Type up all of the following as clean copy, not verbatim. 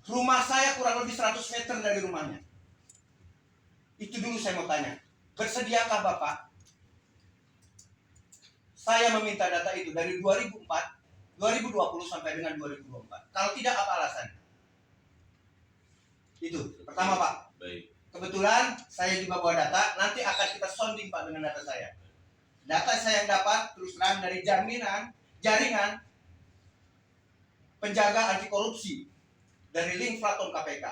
Rumah saya kurang lebih 100 meter dari rumahnya. Itu dulu saya mau tanya. Bersediakah Bapak? Saya meminta data itu dari 2004, 2020 sampai dengan 2024. Kalau tidak, apa alasannya? Itu. Pertama Pak. Baik. Kebetulan saya juga bawa data. Nanti akan kita sounding Pak dengan data saya. Data saya yang dapat terus terang dari jaringan penjaga anti korupsi dari link platform KPK.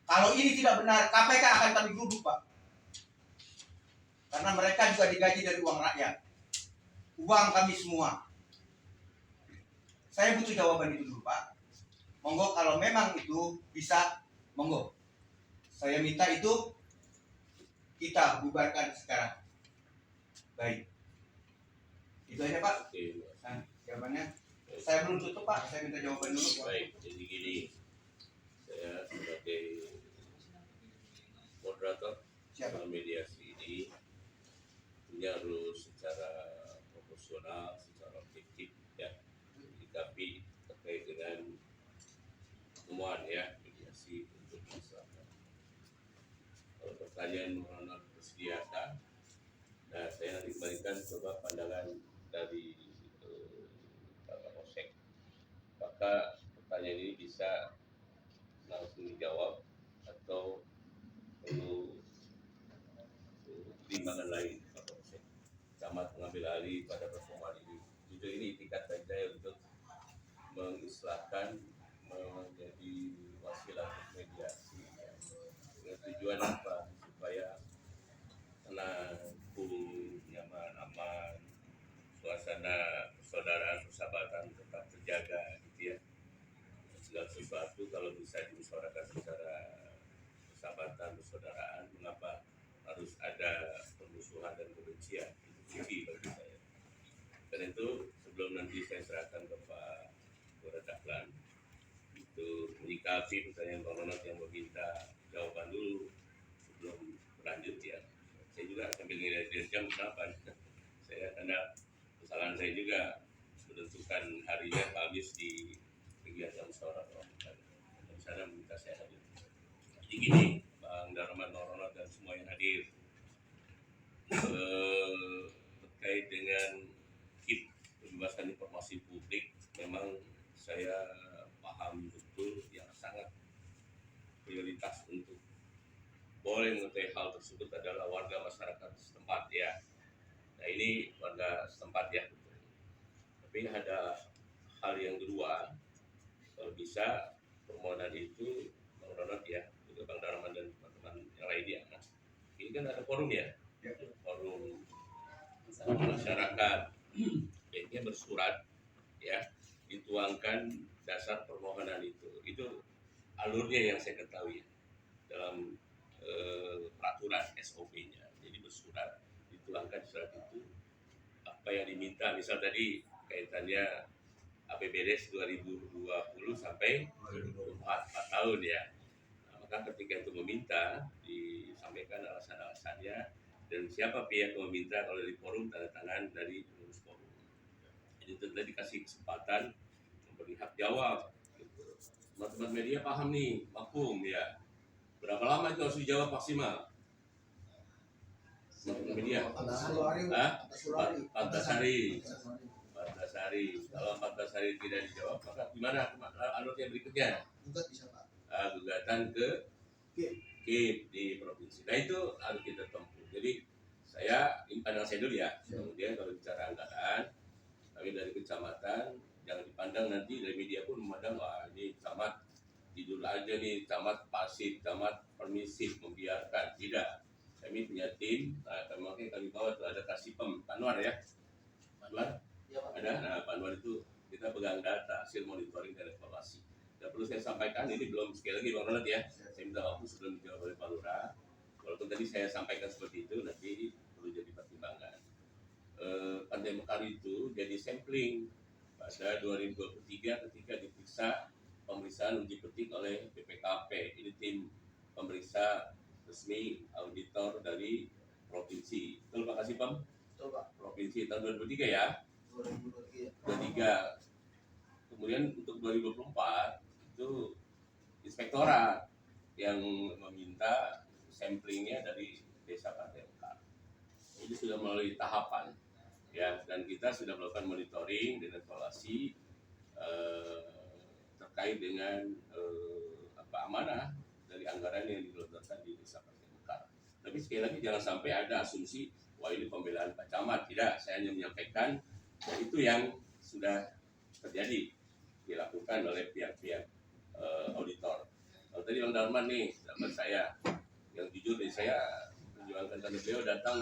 Kalau ini tidak benar, KPK akan kami geruduk Pak. Karena mereka juga digaji dari uang rakyat. Uang kami semua. Saya butuh jawaban itu dulu Pak. Monggo kalau memang itu bisa, monggo. Saya minta itu kita bubarkan sekarang. Baik. Itu aja Pak. Oke. Nah, jawabannya. Saya belum tutup Pak. Saya minta jawaban dulu. Baik. Jadi gini, saya sebagai moderator dalam mediasi ini harus secara profesional, secara objektif ya menyikapi terkait dengan temuan ya mediasi untuk disahkan. Kalau pertanyaan mengenai persediaan, nah saya nanti kembalikan coba pandangan dari Pak Kapolsek. Maka pertanyaan ini bisa langsung dijawab atau perlu pertimbangan lain Pak Kapolsek. Camat mengambil alih pada pertemuan ini. Jujur ini itikat baik saya untuk mengislahkan menjadi wasilah mediasi dengan tujuan apa? Supaya tenang, cool, nyaman, aman, suasana persaudaraan, persahabatan tetap terjaga gitu ya. Segala sesuatu kalau bisa dimusyawarahkan secara persahabatan, persaudaraan, mengapa harus ada permusuhan dan kebencian? Itu kunci bagi saya. Dan itu sebelum nanti saya serahkan ke Pak Dahlan itu menyikapi pertanyaan Bang Ronald yang meminta jawaban dulu sebelum berlanjut ya. Saya juga sambil ngeliat jam kenapa? Saya karena kesalahan saya juga menentukan harinya habis di kegiatan musyawarah dan sana meminta saya hadir. Jadi gini, Bang Darman, Bang Ronald dan semua yang hadir terkait dengan KIP pembebasan informasi publik, memang saya paham betul yang sangat prioritas untuk boleh mengetahui hal tersebut adalah warga masyarakat setempat ya. Nah ini warga setempat ya. Tapi ada hal yang kedua, kalau bisa permohonan itu Bang Ronald ya, juga Bang Darman dan teman-teman yang lainnya. Nah, ini kan ada forum ya, forum masyarakat, baiknya bersurat ya, dituangkan dasar permohonan itu alurnya yang saya ketahui dalam peraturan SOP-nya. Jadi bersurat, dituangkan surat itu apa yang diminta, misal tadi kaitannya APBDes 2020 sampai 2024 4 tahun ya. Nah, maka ketika itu meminta disampaikan alasan-alasannya dan siapa pihak yang meminta, kalau dari forum tanda tangan dari pengurus forum. Jadi tentu dikasih kesempatan memberi hak jawab. Gitu. Teman-teman media paham nih, mafhum ya. Berapa lama itu harus dijawab maksimal? Media? 14 hari. 14 hari. Kalau 14 hari tidak dijawab, maka gimana alurnya berikutnya? Gugatan ke KIP di provinsi. Nah itu harus kita tempuh. Jadi saya pandang saya dulu ya. Kemudian kalau bicara anggaran, kami dari kecamatan jangan dipandang nanti dari media pun memandang wah ini camat tidur aja nih, camat pasif, camat permisif, membiarkan. Tidak. Kami punya tim. Nah, kami bawa tuh ada Kasipem, Pak Anwar ya. Pak Anwar? Ya, Pak. Ada. Nah, Pak Anwar itu kita pegang data hasil monitoring dan evaluasi. Dan perlu saya sampaikan, ini belum sekali lagi Bang Ronald ya. Saya minta waktu sebelum dijawab oleh Pak Lurah. Walaupun tadi saya sampaikan seperti itu, nanti perlu jadi pertimbangan. Pantai Mekar itu jadi sampling pada 2023 ketika diperiksa pemeriksaan uji petik oleh BPKP. Ini tim pemeriksa resmi auditor dari provinsi. Betul Pak Kasipem? Betul Pak. Provinsi tahun 2023 ya? 2023. Kemudian untuk 2024 itu inspektorat yang meminta samplingnya dari desa Pantai Mekar. Ini sudah melalui tahapan ya, dan kita sudah melakukan monitoring dan evaluasi terkait dengan amanah dari anggaran yang digelontorkan di desa Pantai Mekar. Tapi sekali lagi jangan sampai ada asumsi wah ini pembelaan Pak Camat. Tidak, saya hanya menyampaikan itu yang sudah terjadi dilakukan oleh pihak-pihak auditor. Kalau tadi Bang Darman nih, sahabat saya, yang jujur nih, saya menjuangkan tanda beliau datang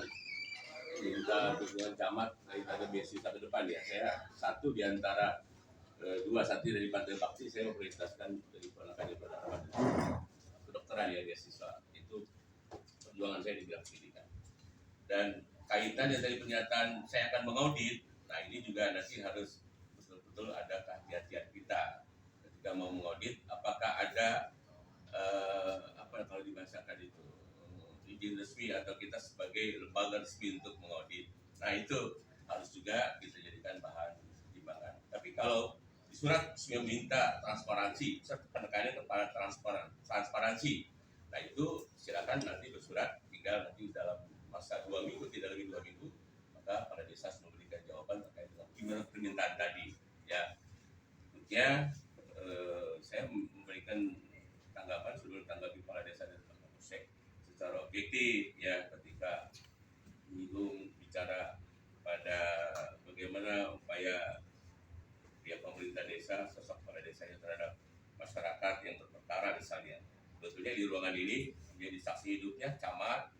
minta dukungan camat dari tanda beasiswa ke depan ya. Saya satu di antara dua santri dari Pantai Bakti, saya memprioritaskan dari ponakannya Pak kedokteran ya beasiswa. Itu perjuangan saya di bidang pendidikan. Dan kaitannya dari pernyataan saya akan mengaudit, nah ini juga nanti harus betul-betul ada kehati-hatian kita ketika mau mengaudit, apakah ada apa kalau dibahasakan itu izin resmi atau kita sebagai lembaga resmi untuk mengaudit. Nah itu harus juga kita jadikan bahan pertimbangan. Tapi kalau di surat meminta transparansi, penekanannya kepada transparansi. Nah itu silakan nanti bersurat, tinggal nanti dalam masa 2 minggu, tidak lebih 2 minggu, maka pada desa memberikan jawaban terkait dengan permintaan tadi. Ya, berikutnya saya memberikan tanggapan sebelum tanggapi kepala desa dan Pak Kapolsek secara objektif ya, ketika menyinggung bicara pada bagaimana upaya pihak pemerintah desa, sosok kepala desanya terhadap masyarakat yang terperkara misalnya. Sebetulnya di ruangan ini menjadi saksi hidupnya camat,